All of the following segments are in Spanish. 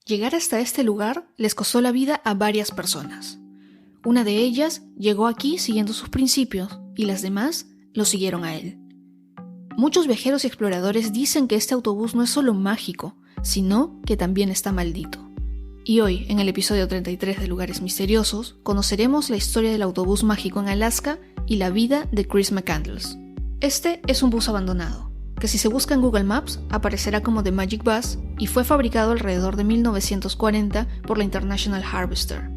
Llegar hasta este lugar les costó la vida a varias personas. Una de ellas llegó aquí siguiendo sus principios y las demás lo siguieron a él. Muchos viajeros y exploradores dicen que este autobús no es solo mágico, sino que también está maldito. Y hoy, en el episodio 33 de Lugares Misteriosos, conoceremos la historia del autobús mágico en Alaska y la vida de Chris McCandless. Este es un bus abandonado, que si se busca en Google Maps aparecerá como The Magic Bus y fue fabricado alrededor de 1940 por la International Harvester.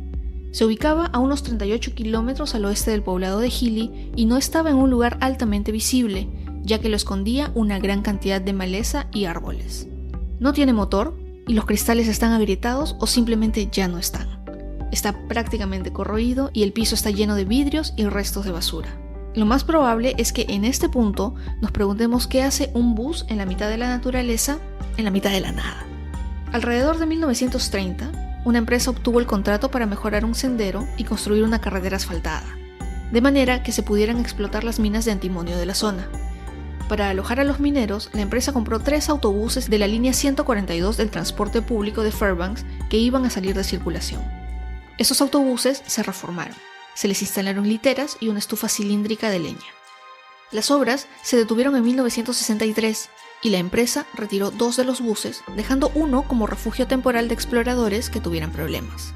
Se ubicaba a unos 38 kilómetros al oeste del poblado de Healy y no estaba en un lugar altamente visible, ya que lo escondía una gran cantidad de maleza y árboles. No tiene motor y los cristales están agrietados o simplemente ya no están. Está prácticamente corroído y el piso está lleno de vidrios y restos de basura. Lo más probable es que en este punto nos preguntemos qué hace un bus en la mitad de la naturaleza, en la mitad de la nada. Alrededor de 1930, una empresa obtuvo el contrato para mejorar un sendero y construir una carretera asfaltada, de manera que se pudieran explotar las minas de antimonio de la zona. Para alojar a los mineros, la empresa compró 3 autobuses de la línea 142 del transporte público de Fairbanks que iban a salir de circulación. Esos autobuses se reformaron. Se les instalaron literas y una estufa cilíndrica de leña. Las obras se detuvieron en 1963 y la empresa retiró 2 de los buses, dejando uno como refugio temporal de exploradores que tuvieran problemas.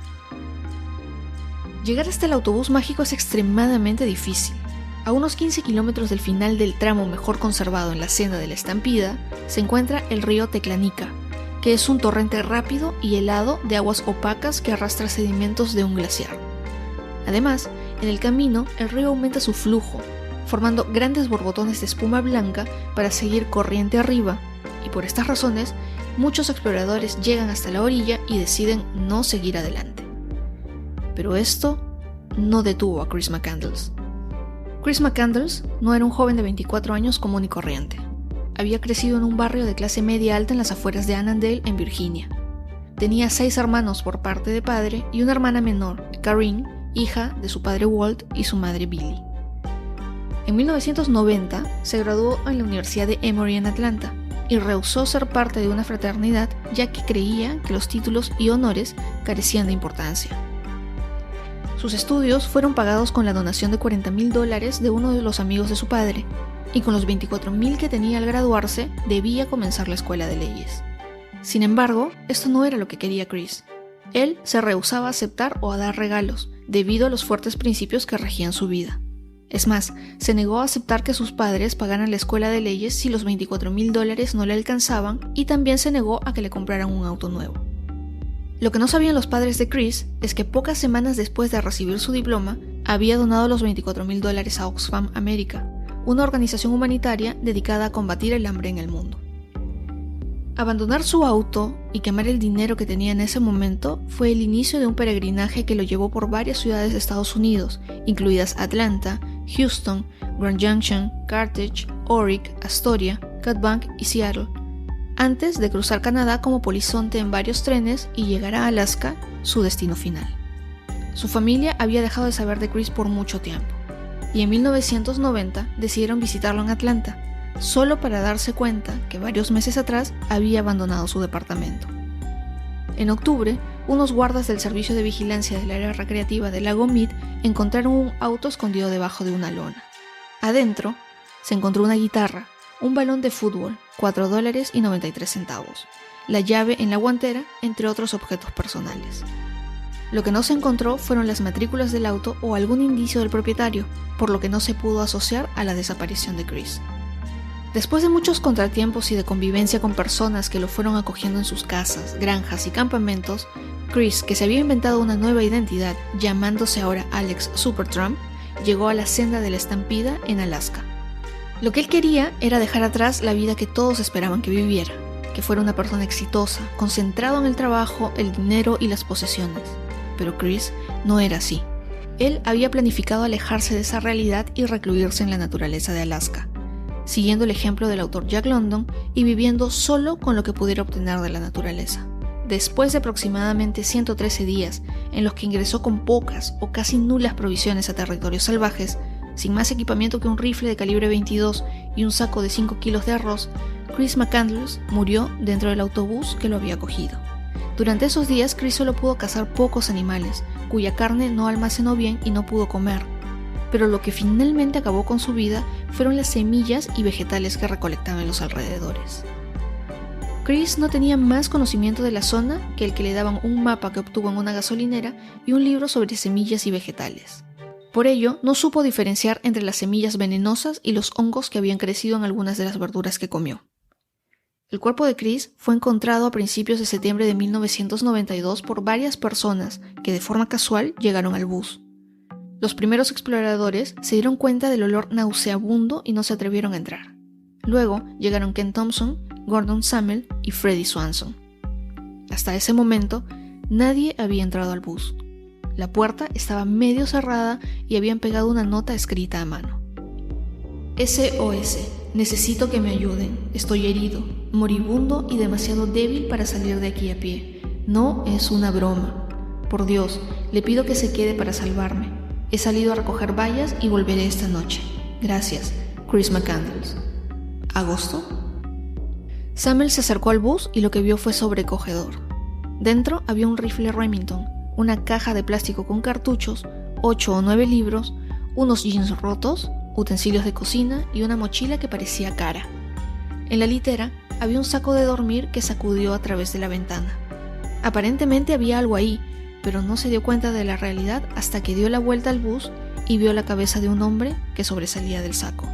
Llegar hasta el autobús mágico es extremadamente difícil. A unos 15 kilómetros del final del tramo mejor conservado en la senda de la Estampida, se encuentra el río Teclanica, que es un torrente rápido y helado de aguas opacas que arrastra sedimentos de un glaciar. Además, en el camino, el río aumenta su flujo, formando grandes borbotones de espuma blanca para seguir corriente arriba, y por estas razones, muchos exploradores llegan hasta la orilla y deciden no seguir adelante. Pero esto no detuvo a Chris McCandless. Chris McCandless no era un joven de 24 años común y corriente. Había crecido en un barrio de clase media alta en las afueras de Annandale, en Virginia. Tenía 6 hermanos por parte de padre y una hermana menor, Karine, hija de su padre Walt y su madre Billy. En 1990 se graduó en la Universidad de Emory en Atlanta y rehusó ser parte de una fraternidad ya que creía que los títulos y honores carecían de importancia. Sus estudios fueron pagados con la donación de $40,000 de uno de los amigos de su padre, y con los $24,000 que tenía al graduarse debía comenzar la escuela de leyes. Sin embargo, esto no era lo que quería Chris. Él se rehusaba a aceptar o a dar regalos, debido a los fuertes principios que regían su vida. Es más, se negó a aceptar que sus padres pagaran la escuela de leyes si los $24,000 no le alcanzaban, y también se negó a que le compraran un auto nuevo. Lo que no sabían los padres de Chris es que pocas semanas después de recibir su diploma, había donado los $24,000 a Oxfam America, una organización humanitaria dedicada a combatir el hambre en el mundo. Abandonar su auto y quemar el dinero que tenía en ese momento fue el inicio de un peregrinaje que lo llevó por varias ciudades de Estados Unidos, incluidas Atlanta, Houston, Grand Junction, Carthage, Oric, Astoria, Cut Bank y Seattle, antes de cruzar Canadá como polizonte en varios trenes y llegar a Alaska, su destino final. Su familia había dejado de saber de Chris por mucho tiempo, y en 1990 decidieron visitarlo en Atlanta, solo para darse cuenta que varios meses atrás había abandonado su departamento. En octubre, unos guardas del servicio de vigilancia del área recreativa del lago Mead encontraron un auto escondido debajo de una lona. Adentro se encontró una guitarra, un balón de fútbol, $4.93, la llave en la guantera, entre otros objetos personales. Lo que no se encontró fueron las matrículas del auto o algún indicio del propietario, por lo que no se pudo asociar a la desaparición de Chris. Después de muchos contratiempos y de convivencia con personas que lo fueron acogiendo en sus casas, granjas y campamentos, Chris, que se había inventado una nueva identidad, llamándose ahora Alex Supertramp, llegó a la senda de la Estampida en Alaska. Lo que él quería era dejar atrás la vida que todos esperaban que viviera, que fuera una persona exitosa, concentrado en el trabajo, el dinero y las posesiones. Pero Chris no era así. Él había planificado alejarse de esa realidad y recluirse en la naturaleza de Alaska, siguiendo el ejemplo del autor Jack London y viviendo solo con lo que pudiera obtener de la naturaleza. Después de aproximadamente 113 días en los que ingresó con pocas o casi nulas provisiones a territorios salvajes, sin más equipamiento que un rifle de calibre 22 y un saco de 5 kilos de arroz, Chris McCandless murió dentro del autobús que lo había acogido. Durante esos días, Chris solo pudo cazar pocos animales, cuya carne no almacenó bien y no pudo comer. Pero lo que finalmente acabó con su vida fueron las semillas y vegetales que recolectaba en los alrededores. Chris no tenía más conocimiento de la zona que el que le daban un mapa que obtuvo en una gasolinera y un libro sobre semillas y vegetales. Por ello, no supo diferenciar entre las semillas venenosas y los hongos que habían crecido en algunas de las verduras que comió. El cuerpo de Chris fue encontrado a principios de septiembre de 1992 por varias personas que de forma casual llegaron al bus. Los primeros exploradores se dieron cuenta del olor nauseabundo y no se atrevieron a entrar. Luego llegaron Ken Thompson, Gordon Sammel y Freddie Swanson. Hasta ese momento, nadie había entrado al bus. La puerta estaba medio cerrada y habían pegado una nota escrita a mano. SOS, necesito que me ayuden. Estoy herido, moribundo y demasiado débil para salir de aquí a pie. No es una broma. Por Dios, le pido que se quede para salvarme. He salido a recoger bayas y volveré esta noche. Gracias, Chris McCandles. ¿Agosto? Samuel se acercó al bus y lo que vio fue sobrecogedor. Dentro había un rifle Remington, una caja de plástico con cartuchos, 8 o 9 libros, unos jeans rotos, utensilios de cocina y una mochila que parecía cara. En la litera había un saco de dormir que sacudió a través de la ventana. Aparentemente había algo ahí, pero no se dio cuenta de la realidad hasta que dio la vuelta al bus y vio la cabeza de un hombre que sobresalía del saco.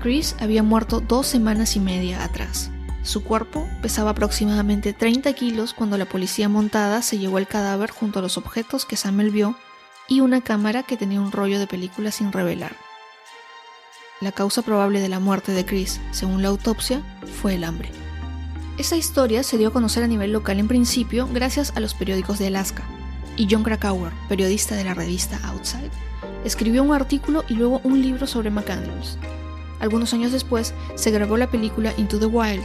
Chris había muerto 2 semanas y media atrás. Su cuerpo pesaba aproximadamente 30 kilos cuando la policía montada se llevó el cadáver junto a los objetos que Samuel vio y una cámara que tenía un rollo de película sin revelar. La causa probable de la muerte de Chris, según la autopsia, fue el hambre. Esta historia se dio a conocer a nivel local en principio gracias a los periódicos de Alaska, y Jon Krakauer, periodista de la revista Outside, escribió un artículo y luego un libro sobre McCandles. Algunos años después se grabó la película Into the Wild,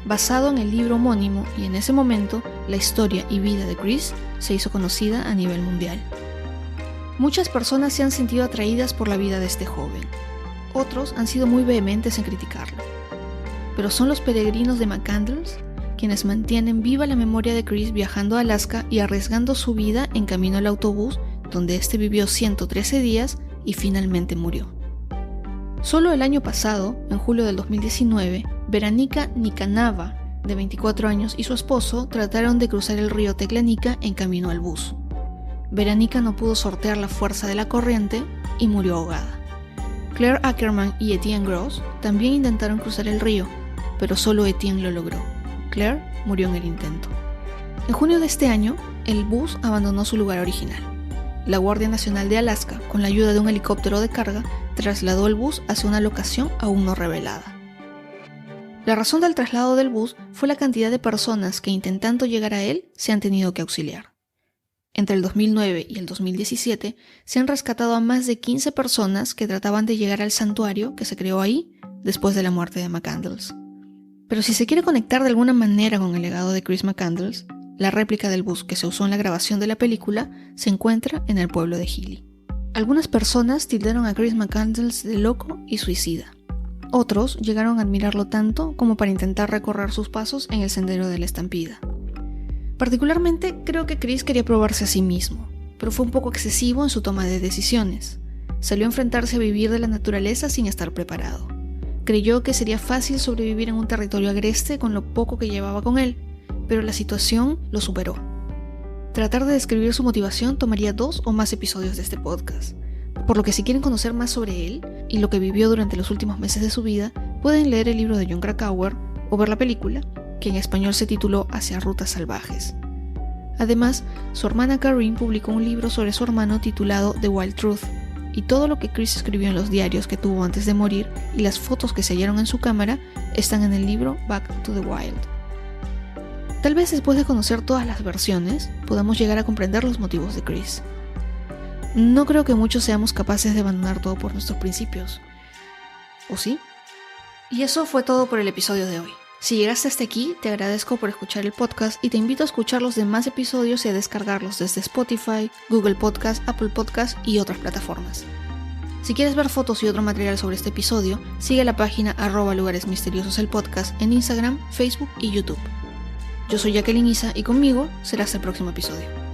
basado en el libro homónimo, y en ese momento la historia y vida de Chris se hizo conocida a nivel mundial. Muchas personas se han sentido atraídas por la vida de este joven. Otros han sido muy vehementes en criticarlo. Pero son los peregrinos de McCandles quienes mantienen viva la memoria de Chris viajando a Alaska y arriesgando su vida en camino al autobús donde este vivió 113 días y finalmente murió. Solo el año pasado, en julio del 2019, Veronica Nikanava, de 24 años, y su esposo trataron de cruzar el río Teclanica en camino al bus. Veronica no pudo sortear la fuerza de la corriente y murió ahogada. Claire Ackerman y Etienne Gross también intentaron cruzar el río, pero solo Etienne lo logró. Claire murió en el intento. En junio de este año, el bus abandonó su lugar original. La Guardia Nacional de Alaska, con la ayuda de un helicóptero de carga, trasladó el bus hacia una locación aún no revelada. La razón del traslado del bus fue la cantidad de personas que, intentando llegar a él, se han tenido que auxiliar. Entre el 2009 y el 2017 se han rescatado a más de 15 personas que trataban de llegar al santuario que se creó ahí después de la muerte de McCandles. Pero si se quiere conectar de alguna manera con el legado de Chris McCandles, la réplica del bus que se usó en la grabación de la película se encuentra en el pueblo de Healy. Algunas personas tildaron a Chris McCandles de loco y suicida. Otros llegaron a admirarlo tanto como para intentar recorrer sus pasos en el sendero de la estampida. Particularmente creo que Chris quería probarse a sí mismo, pero fue un poco excesivo en su toma de decisiones. Salió a enfrentarse a vivir de la naturaleza sin estar preparado. Creyó que sería fácil sobrevivir en un territorio agreste con lo poco que llevaba con él, pero la situación lo superó. Tratar de describir su motivación tomaría 2 o más episodios de este podcast, por lo que si quieren conocer más sobre él y lo que vivió durante los últimos meses de su vida, pueden leer el libro de Jon Krakauer o ver la película, que en español se tituló Hacia Rutas Salvajes. Además, su hermana Karine publicó un libro sobre su hermano titulado The Wild Truth, y todo lo que Chris escribió en los diarios que tuvo antes de morir y las fotos que se hallaron en su cámara están en el libro Back to the Wild. Tal vez después de conocer todas las versiones, podamos llegar a comprender los motivos de Chris. No creo que muchos seamos capaces de abandonar todo por nuestros principios. ¿O sí? Y eso fue todo por el episodio de hoy. Si llegaste hasta aquí, te agradezco por escuchar el podcast y te invito a escuchar los demás episodios y a descargarlos desde Spotify, Google Podcast, Apple Podcast y otras plataformas. Si quieres ver fotos y otro material sobre este episodio, sigue la página @lugaresmisteriosos el podcast en Instagram, Facebook y YouTube. Yo soy Jacqueline Isa y conmigo será hasta el próximo episodio.